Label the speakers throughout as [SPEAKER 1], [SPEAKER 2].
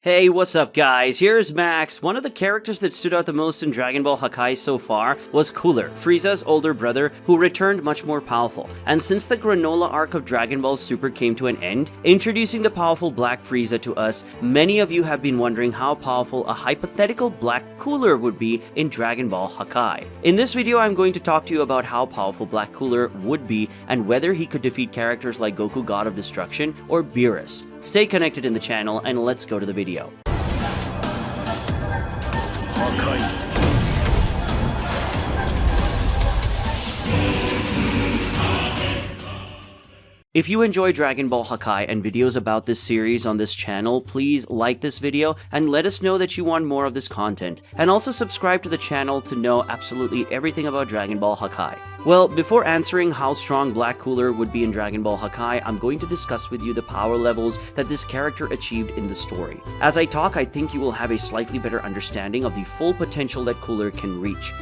[SPEAKER 1] Hey, what's up guys? Here's Max. One of the characters that stood out the most in Dragon Ball Hakai so far was Cooler, Frieza's older brother, who returned much more powerful. And since the Granola arc of Dragon Ball Super came to an end, introducing the powerful Black Frieza to us, many of you have been wondering how powerful a hypothetical Black Cooler would be in Dragon Ball Hakai. In this video, I'm going to talk to you about how powerful Black Cooler would be and whether he could defeat characters like Goku God of Destruction or Beerus. Stay connected in the channel and let's go to the video.
[SPEAKER 2] Hakai.
[SPEAKER 1] If you enjoy Dragon Ball Hakai and videos about this series on this channel, please like this video and let us know that you want more of this content. And also subscribe to the channel to know absolutely everything about Dragon Ball Hakai. Well, before answering how strong Black Cooler would be in Dragon Ball Hakai, I'm going to discuss with you the power levels that this character achieved in the story. As I talk, I think you will have a slightly better understanding of the full potential that Cooler can reach.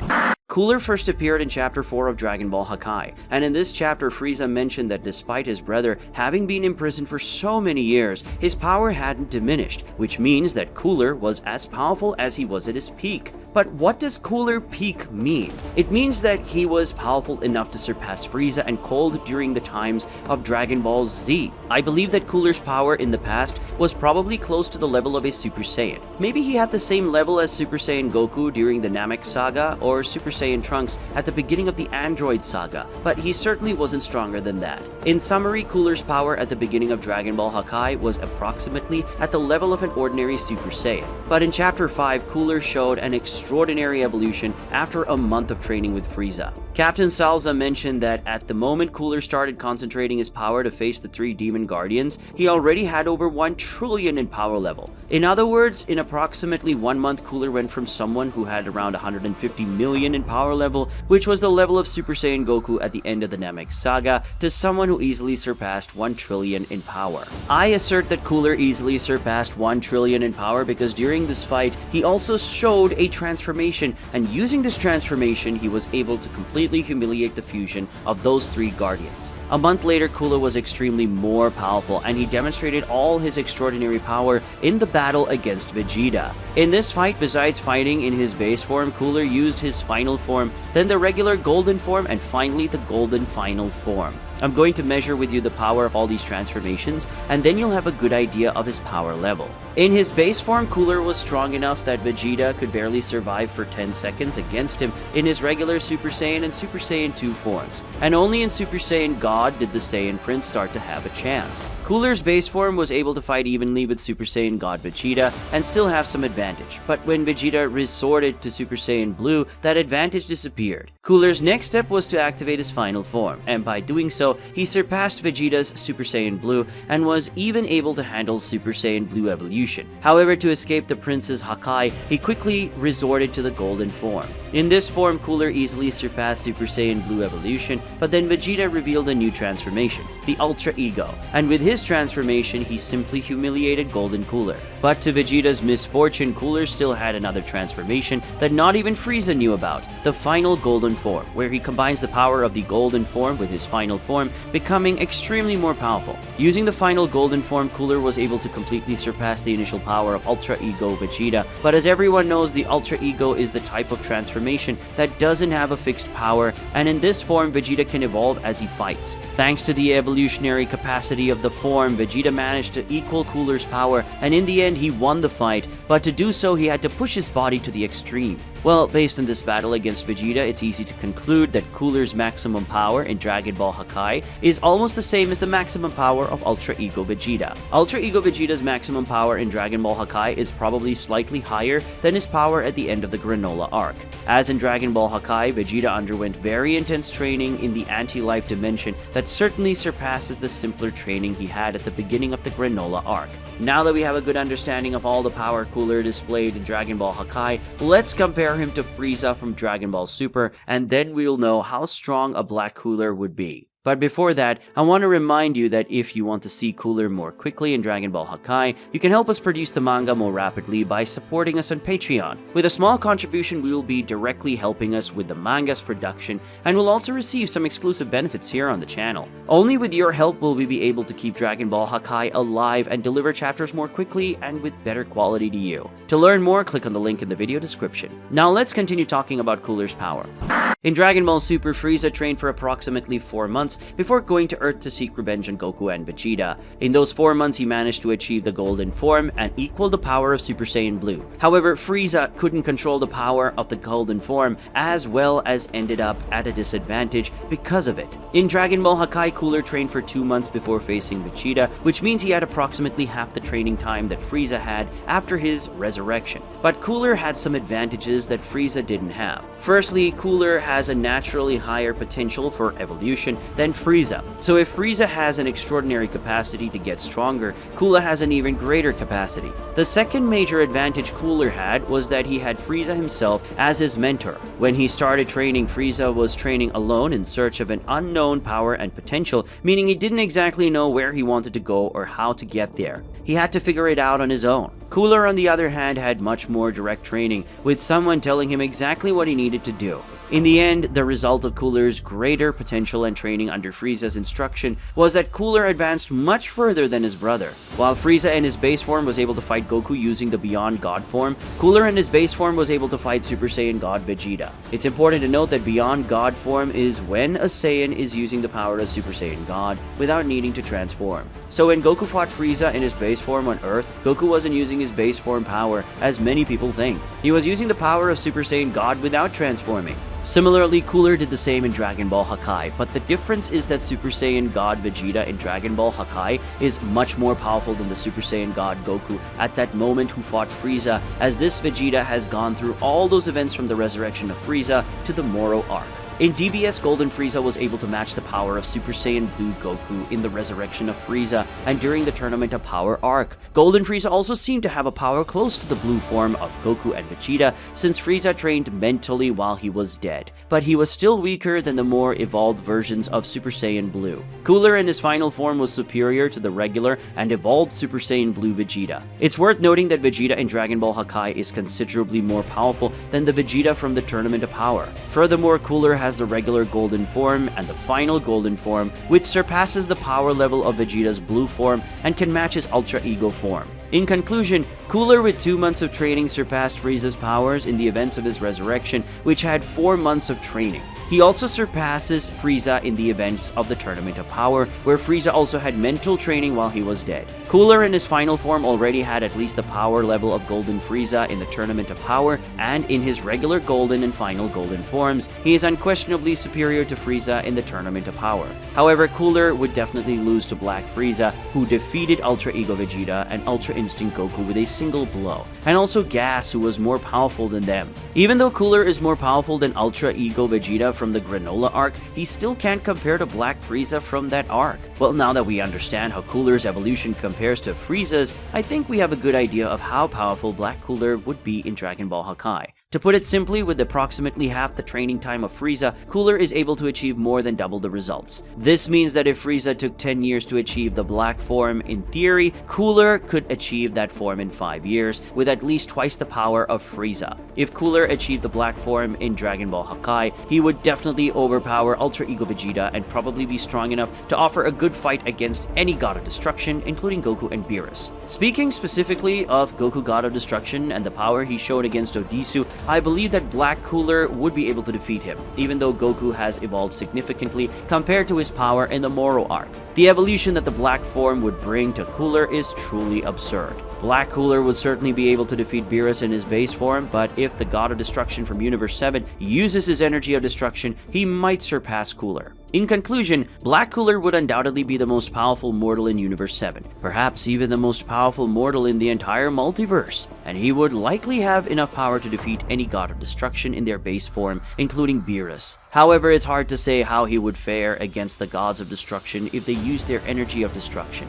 [SPEAKER 1] Cooler first appeared in Chapter 4 of Dragon Ball Hakai, and in this chapter Frieza mentioned that despite his brother having been imprisoned for so many years, his power hadn't diminished, which means that Cooler was as powerful as he was at his peak. But what does Cooler peak mean? It means that he was powerful enough to surpass Frieza and Cold during the times of Dragon Ball Z. I believe that Cooler's power in the past was probably close to the level of a Super Saiyan. Maybe he had the same level as Super Saiyan Goku during the Namek Saga or Super Saiyan Trunks at the beginning of the Android Saga, but he certainly wasn't stronger than that. In summary, Cooler's power at the beginning of Dragon Ball Hakai was approximately at the level of an ordinary Super Saiyan. But in Chapter 5, Cooler showed an extraordinary evolution after a month of training with Frieza. Captain Salza mentioned that at the moment Cooler started concentrating his power to face the 3 Demon Guardians, he already had over 1 trillion in power level. In other words, in approximately 1 month, Cooler went from someone who had around 150 million in power level, which was the level of Super Saiyan Goku at the end of the Namek Saga, to someone who easily surpassed 1 trillion in power. I assert that Cooler easily surpassed 1 trillion in power because during this fight, he also showed a transformation, and using this transformation, he was able to completely humiliate the fusion of those 3 Guardians. A month later, Cooler was extremely more powerful, and he demonstrated all his extraordinary power in the battle against Vegeta. In this fight, besides fighting in his base form, Cooler used his final form, then the regular golden form, and finally the golden final form. I'm going to measure with you the power of all these transformations, and then you'll have a good idea of his power level. In his base form, Cooler was strong enough that Vegeta could barely survive for 10 seconds against him in his regular Super Saiyan and Super Saiyan 2 forms, and only in Super Saiyan God did the Saiyan Prince start to have a chance. Cooler's base form was able to fight evenly with Super Saiyan God Vegeta and still have some advantage, but when Vegeta resorted to Super Saiyan Blue, that advantage disappeared. Cooler's next step was to activate his final form, and by doing so, he surpassed Vegeta's Super Saiyan Blue and was even able to handle Super Saiyan Blue evolution. However, to escape the Prince's Hakai, he quickly resorted to the golden form. In this form, Cooler easily surpassed Super Saiyan Blue evolution, but then Vegeta revealed a new transformation, the Ultra Ego, and with his transformation, he simply humiliated Golden Cooler. But to Vegeta's misfortune, Cooler still had another transformation that not even Frieza knew about, the final golden form, where he combines the power of the golden form with his final form, becoming extremely more powerful. Using the final golden form, Cooler was able to completely surpass the initial power of Ultra Ego Vegeta, but as everyone knows, the Ultra Ego is the type of transformation that doesn't have a fixed power, and in this form, Vegeta can evolve as he fights. Thanks to the evolutionary capacity of the form, Vegeta managed to equal Cooler's power, and in the end, he won the fight, but to do so, he had to push his body to the extreme. Well, based on this battle against Vegeta, it's easy to conclude that Cooler's maximum power in Dragon Ball Hakai is almost the same as the maximum power of Ultra Ego Vegeta. Ultra Ego Vegeta's maximum power in Dragon Ball Hakai is probably slightly higher than his power at the end of the Granola arc. As in Dragon Ball Hakai, Vegeta underwent very intense training in the anti-life dimension that certainly surpasses the simpler training he had at the beginning of the Granola arc. Now that we have a good understanding of all the power Cooler displayed in Dragon Ball Hakai, let's compare him to Frieza from Dragon Ball Super, and then we'll know how strong a Black Cooler would be. But before that, I want to remind you that if you want to see Cooler more quickly in Dragon Ball Hakai, you can help us produce the manga more rapidly by supporting us on Patreon. With a small contribution, we will be directly helping us with the manga's production, and we'll also receive some exclusive benefits here on the channel. Only with your help will we be able to keep Dragon Ball Hakai alive and deliver chapters more quickly and with better quality to you. To learn more, click on the link in the video description. Now let's continue talking about Cooler's power. In Dragon Ball Super, Frieza trained for approximately 4 months before going to Earth to seek revenge on Goku and Vegeta. In those 4 months, he managed to achieve the golden form and equal the power of Super Saiyan Blue. However, Frieza couldn't control the power of the golden form, as well as ended up at a disadvantage because of it. In Dragon Ball Hakai, Cooler trained for 2 months before facing Vegeta, which means he had approximately half the training time that Frieza had after his resurrection. But Cooler had some advantages that Frieza didn't have. Firstly, Cooler has a naturally higher potential for evolution than Frieza. So if Frieza has an extraordinary capacity to get stronger, Cooler has an even greater capacity. The second major advantage Cooler had was that he had Frieza himself as his mentor. When he started training, Frieza was training alone in search of an unknown power and potential, meaning he didn't exactly know where he wanted to go or how to get there. He had to figure it out on his own. Cooler, on the other hand, had much more direct training, with someone telling him exactly what he needed to do. In the end, the result of Cooler's greater potential and training under Frieza's instruction was that Cooler advanced much further than his brother. While Frieza in his base form was able to fight Goku using the Beyond God form, Cooler in his base form was able to fight Super Saiyan God Vegeta. It's important to note that Beyond God form is when a Saiyan is using the power of Super Saiyan God without needing to transform. So when Goku fought Frieza in his base form on Earth, Goku wasn't using his base form power as many people think. He was using the power of Super Saiyan God without transforming. Similarly, Cooler did the same in Dragon Ball Hakai, but the difference is that Super Saiyan God Vegeta in Dragon Ball Hakai is much more powerful than the Super Saiyan God Goku at that moment who fought Frieza, as this Vegeta has gone through all those events from the resurrection of Frieza to the Moro arc. In DBS, Golden Frieza was able to match the power of Super Saiyan Blue Goku in the resurrection of Frieza and during the Tournament of Power arc. Golden Frieza also seemed to have a power close to the blue form of Goku and Vegeta, since Frieza trained mentally while he was dead, but he was still weaker than the more evolved versions of Super Saiyan Blue. Cooler in his final form was superior to the regular and evolved Super Saiyan Blue Vegeta. It's worth noting that Vegeta in Dragon Ball Hakai is considerably more powerful than the Vegeta from the Tournament of Power. Furthermore, Cooler has the regular golden form and the final golden form, which surpasses the power level of Vegeta's blue form and can match his Ultra Ego form. In conclusion, Cooler with 2 months of training surpassed Frieza's powers in the events of his resurrection, which had 4 months of training. He also surpasses Frieza in the events of the Tournament of Power, where Frieza also had mental training while he was dead. Cooler in his final form already had at least the power level of Golden Frieza in the Tournament of Power, and in his regular Golden and final Golden forms, he is unquestionably superior to Frieza in the Tournament of Power. However, Cooler would definitely lose to Black Frieza, who defeated Ultra Ego Vegeta and Ultra Instinct Goku with a single blow, and also Gas, who was more powerful than them. Even though Cooler is more powerful than Ultra Ego Vegeta from the Granola arc, he still can't compare to Black Frieza from that arc. Well, now that we understand how Cooler's evolution compares to Frieza's, I think we have a good idea of how powerful Black Cooler would be in Dragon Ball Hakai. To put it simply, with approximately half the training time of Frieza, Cooler is able to achieve more than double the results. This means that if Frieza took 10 years to achieve the black form, in theory, Cooler could achieve that form in 5 years, with at least twice the power of Frieza. If Cooler achieved the black form in Dragon Ball Hakai, he would definitely overpower Ultra Ego Vegeta and probably be strong enough to offer a good fight against any God of Destruction, including Goku and Beerus. Speaking specifically of Goku God of Destruction and the power he showed against Odisu, I believe that Black Cooler would be able to defeat him, even though Goku has evolved significantly compared to his power in the Moro arc. The evolution that the black form would bring to Cooler is truly absurd. Black Cooler would certainly be able to defeat Beerus in his base form, but if the God of Destruction from Universe 7 uses his energy of destruction, he might surpass Cooler. In conclusion, Black Cooler would undoubtedly be the most powerful mortal in Universe 7, perhaps even the most powerful mortal in the entire multiverse, and he would likely have enough power to defeat any God of Destruction in their base form, including Beerus. However, it's hard to say how he would fare against the Gods of Destruction if they used their energy of destruction.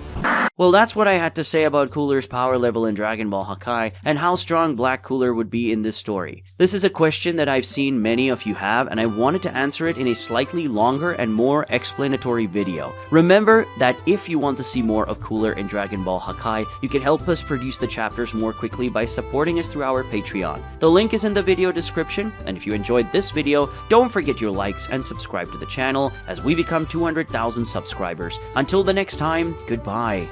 [SPEAKER 1] Well, that's what I had to say about Cooler's power level in Dragon Ball Hakai, and how strong Black Cooler would be in this story? This is a question that I've seen many of you have, and I wanted to answer it in a slightly longer and more explanatory video. Remember that if you want to see more of Cooler in Dragon Ball Hakai, you can help us produce the chapters more quickly by supporting us through our Patreon. The link is in the video description, and if you enjoyed this video, don't forget your likes and subscribe to the channel as we become 200,000 subscribers. Until the next time, goodbye.